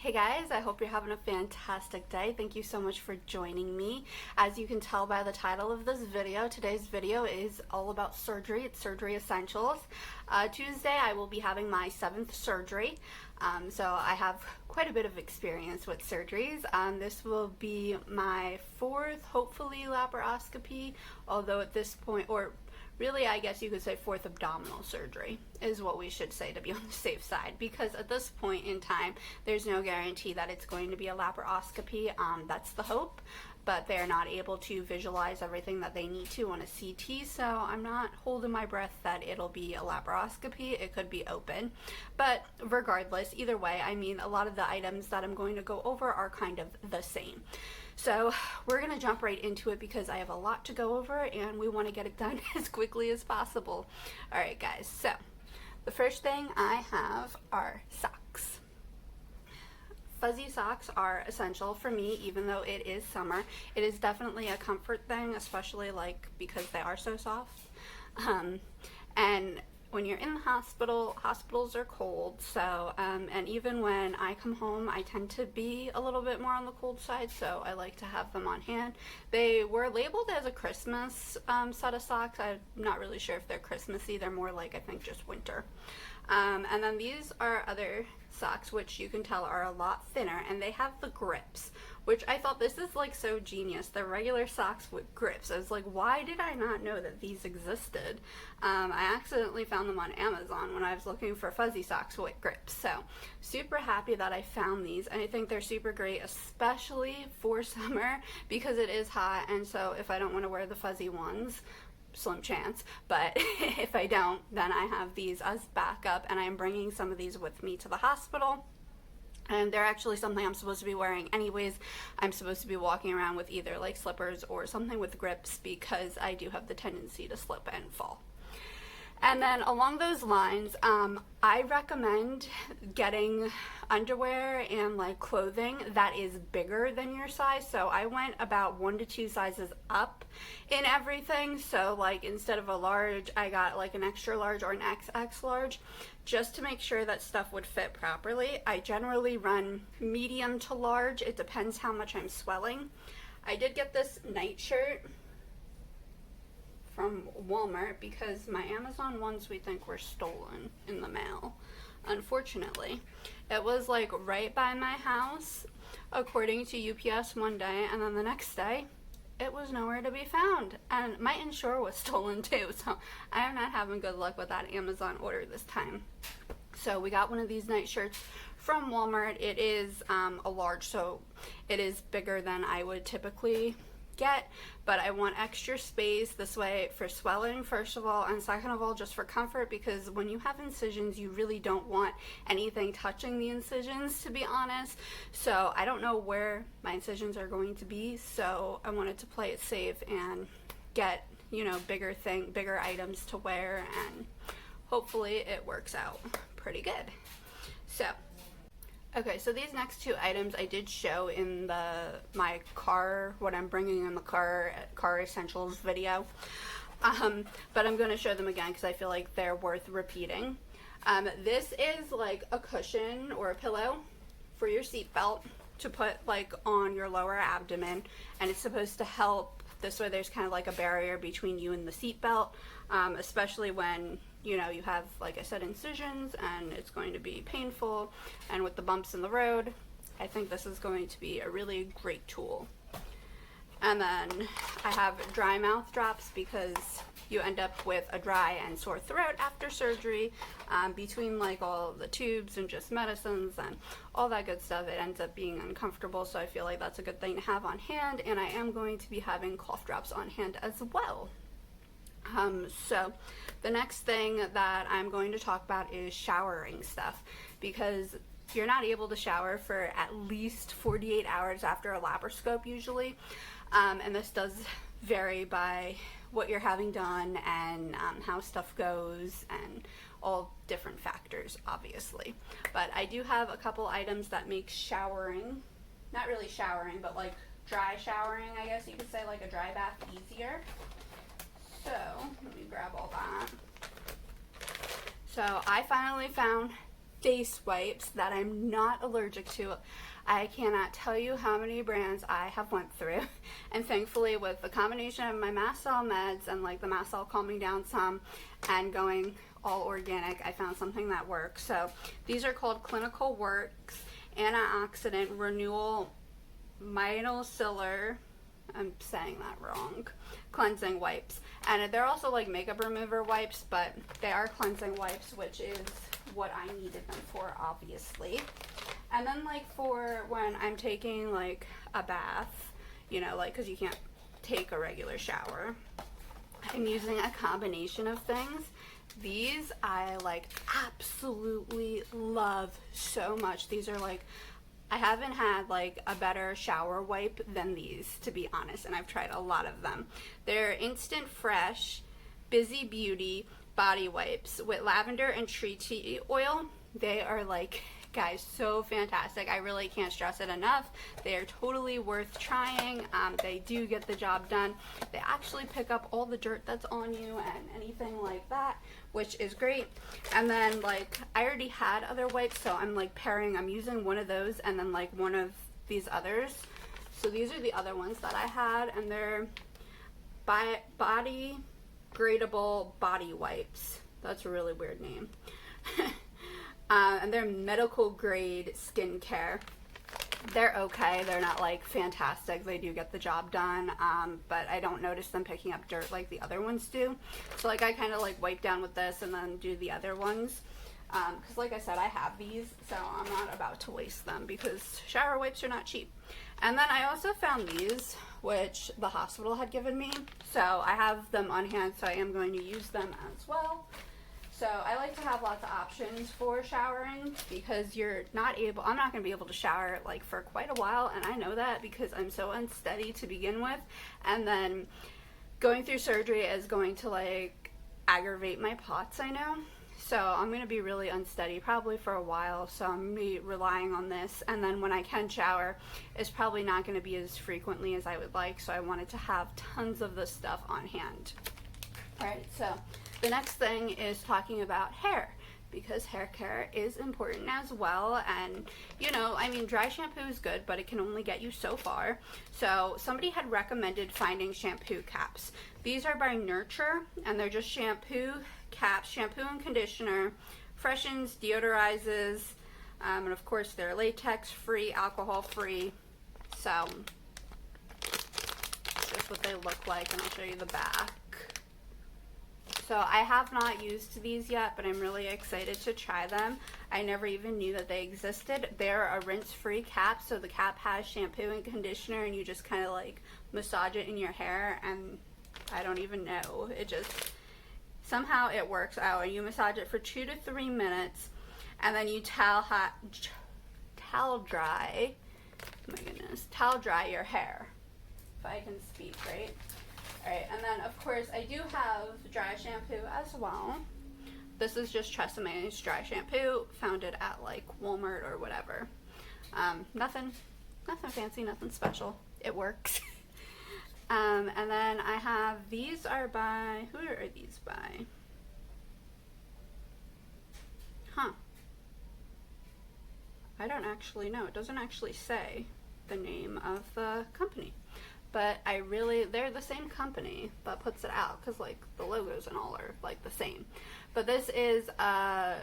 Hey guys, I hope you're having a fantastic day. Thank you so much for joining me. As you can tell by the title of this video, today's video is all about surgery. It's surgery essentials. Tuesday I will be having my 7th surgery. So I have quite a bit of experience with surgeries. This will be my 4th, hopefully, laparoscopy, although at this point, or really, I guess you could say 4th abdominal surgery is what we should say to be on the safe side, because at this point in time, there's no guarantee that it's going to be a laparoscopy. That's the hope, but they're not able to visualize everything that they need to on a CT, so I'm not holding my breath that it'll be a laparoscopy. It could be open, but regardless, either way, I mean, a lot of the items that I'm going to go over are kind of the same. So we're going to jump right into it because I have a lot to go over and we want to get it done as quickly as possible. Alright guys, so the first thing I have are socks. Fuzzy socks are essential for me, even though it is summer. It is definitely a comfort thing, especially because they are so soft. And when you're in the hospital, hospitals are cold, so, and even when I come home, I tend to be a little bit more on the cold side, so I like to have them on hand. They were labeled as a Christmas set of socks. I'm not really sure if they're Christmassy. They're more like, I think, just winter. And then these are other socks, which you can tell are a lot thinner, and they have the grips, which I thought, this is like so genius. They're regular socks with grips. I was like, why did I not know that these existed? I accidentally found them on Amazon when I was looking for fuzzy socks with grips, so super happy that I found these, and I think they're super great, especially for summer because it is hot, and so if I don't want to wear the fuzzy ones, slim chance, but if I don't, then I have these as backup, and I'm bringing some of these with me to the hospital. And they're actually something I'm supposed to be wearing anyways. I'm supposed to be walking around with either like slippers or something with grips because I do have the tendency to slip and fall. And then along those lines, I recommend getting underwear and like clothing that is bigger than your size. So I went about 1 to 2 sizes up in everything. So like instead of a large, I got like an extra large or an XX large, just to make sure that stuff would fit properly. I generally run medium to large. It depends how much I'm swelling. I did get this nightshirt from Walmart because my Amazon ones we think were stolen in the mail, unfortunately. It was like right by my house according to UPS one day, and then the next day it was nowhere to be found, and my insure was stolen too, so I am not having good luck with that Amazon order this time. So we got one of these night shirts from Walmart. It is a large, so it is bigger than I would typically get, but I want extra space this way for swelling, first of all, and second of all, just for comfort, because when you have incisions, you really don't want anything touching the incisions, to be honest. So I don't know where my incisions are going to be, so I wanted to play it safe and get, you know, bigger items to wear, and hopefully it works out pretty good. So okay, so these next 2 items I did show in my car, what I'm bringing in the car essentials video, but I'm going to show them again because I feel like they're worth repeating. This is like a cushion or a pillow for your seatbelt to put like on your lower abdomen, and it's supposed to help. This way there's kind of like a barrier between you and the seatbelt, especially when, you know, you have, like I said, incisions and it's going to be painful, and with the bumps in the road, I think this is going to be a really great tool. And then I have dry mouth drops because you end up with a dry and sore throat after surgery, between like all the tubes and just medicines and all that good stuff. It ends up being uncomfortable, so I feel like that's a good thing to have on hand, and I am going to be having cough drops on hand as well. So the next thing that I'm going to talk about is showering stuff, because you're not able to shower for at least 48 hours after a laparoscope usually, and this does vary by what you're having done and how stuff goes and all different factors, obviously. But I do have a couple items that make showering, not really showering, but like dry showering, I guess you could say, like a dry bath, easier. So let me grab all that. So I finally found face wipes that I'm not allergic to. I cannot tell you how many brands I have went through, and thankfully with the combination of my mast cell meds and like the mast cell calming down some and going all organic, I found something that works. So these are called Clinical Works Antioxidant Renewal Micellar, I'm saying that wrong, cleansing wipes. And they're also like makeup remover wipes, but they are cleansing wipes, which is what I needed them for, obviously. And then like for when I'm taking like a bath, you know, like because you can't take a regular shower, I'm using a combination of things. These I like absolutely love so much. These are like, I haven't had like a better shower wipe than these, to be honest, and I've tried a lot of them. They're Instant Fresh Busy Beauty body wipes with lavender and tree tea oil. They are like, guys, so fantastic. I really can't stress it enough. They are totally worth trying. They do get the job done. They actually pick up all the dirt that's on you and anything like that, which is great. And then like I already had other wipes, so I'm like pairing, I'm using one of those and then like one of these others. So these are the other ones that I had, and they're body gradable body wipes. That's a really weird name. And they're medical grade skincare. They're okay. They're not like fantastic. They do get the job done, but I don't notice them picking up dirt like the other ones do. So like I kind of like wipe down with this and then do the other ones. Because like I said, I have these, so I'm not about to waste them because shower wipes are not cheap. And then I also found these, which the hospital had given me. So I have them on hand, so I am going to use them as well. So I like to have lots of options for showering because I'm not going to be able to shower like for quite a while, and I know that because I'm so unsteady to begin with, and then going through surgery is going to like aggravate my POTS, I know. So I'm going to be really unsteady probably for a while, so I'm going to be relying on this, and then when I can shower, it's probably not going to be as frequently as I would like, so I wanted to have tons of this stuff on hand. Alright, so the next thing is talking about hair, because hair care is important as well. And you know, I mean, dry shampoo is good, but it can only get you so far. So somebody had recommended finding shampoo caps. These are by Nurture, and they're just shampoo caps, shampoo and conditioner, freshens, deodorizes, and of course they're latex free, alcohol free. So that's what they look like, and I'll show you the back. So I have not used these yet, but I'm really excited to try them. I never even knew that they existed. They're a rinse-free cap, so the cap has shampoo and conditioner, and you just kind of like massage it in your hair, and I don't even know. It just, somehow it works out, and you massage it for 2 to 3 minutes, and then you towel dry, oh my goodness, towel dry your hair, if I can speak right. Alright, and then of course I do have dry shampoo as well. This is just Treseme's dry shampoo, found it at like Walmart or whatever. Nothing fancy, nothing special. It works. And then I have, these are by, who are these by? Huh. I don't actually know. It doesn't actually say the name of the company. But they're the same company that puts it out, because like the logos and all are like the same. But this is a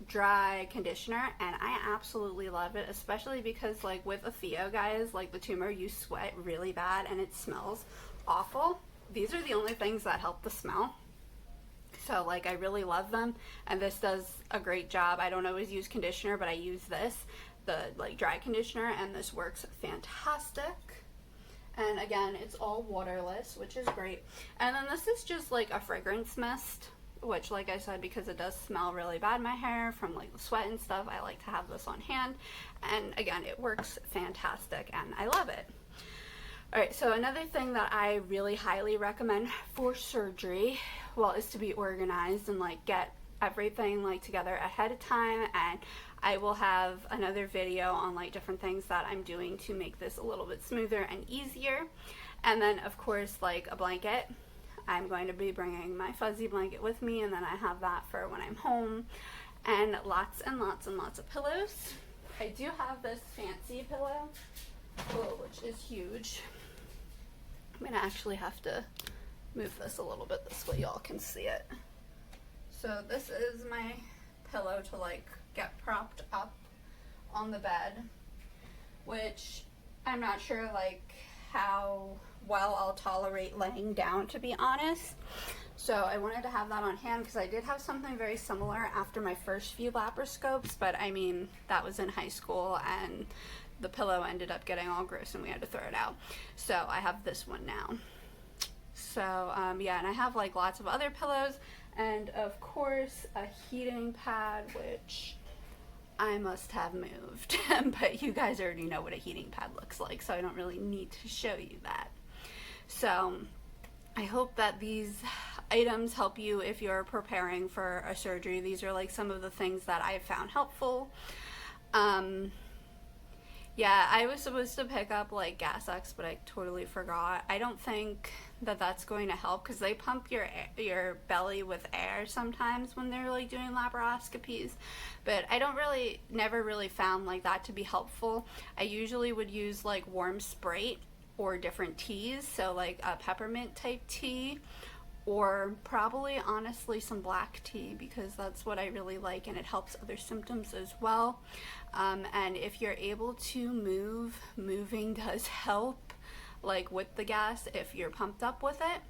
dry conditioner, and I absolutely love it, especially because like with a Theo, guys, like the tumor, you sweat really bad and it smells awful. These are the only things that help the smell. So like I really love them, and this does a great job. I don't always use conditioner, but I use this, the like dry conditioner, and this works fantastic. And again, it's all waterless, which is great. And then this is just like a fragrance mist, which like I said, because it does smell really bad, my hair, from like the sweat and stuff, I like to have this on hand. And again, it works fantastic and I love it. Alright, so another thing that I really highly recommend for surgery, well, is to be organized and like get everything like together ahead of time, and I will have another video on like different things that I'm doing to make this a little bit smoother and easier. And then of course like a blanket. I'm going to be bringing my fuzzy blanket with me, and then I have that for when I'm home. and lots and lots and lots of pillows. I do have this fancy pillow, which is huge. I'm gonna actually have to move this a little bit this way y'all can see it. So this is my pillow to like get propped up on the bed, which I'm not sure like how well I'll tolerate laying down, to be honest. So I wanted to have that on hand because I did have something very similar after my first few laparoscopes, but I mean, that was in high school and the pillow ended up getting all gross and we had to throw it out. So I have this one now. So yeah, and I have like lots of other pillows and of course a heating pad, which I must have moved, but you guys already know what a heating pad looks like, so I don't really need to show you that. So I hope that these items help you if you're preparing for a surgery. These are like some of the things that I found helpful. Yeah, I was supposed to pick up like Gas-X, but I totally forgot. I don't think that that's going to help because they pump your belly with air sometimes when they're like doing laparoscopies, but I never really found like that to be helpful. I usually would use like warm Sprite or different teas, so like a peppermint type tea, or probably honestly some black tea because that's what I really like and it helps other symptoms as well. And if you're able to move, moving does help, like with the gas if you're pumped up with it.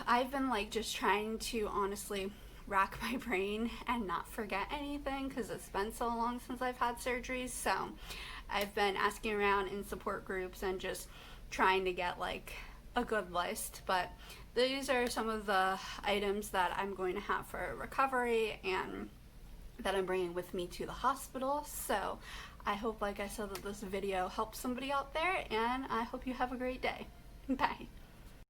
I've been like just trying to honestly rack my brain and not forget anything because it's been so long since I've had surgeries. So I've been asking around in support groups and just trying to get like a good list, but these are some of the items that I'm going to have for recovery and that I'm bringing with me to the hospital. So I hope, like I said, that this video helps somebody out there, and I hope you have a great day. Bye.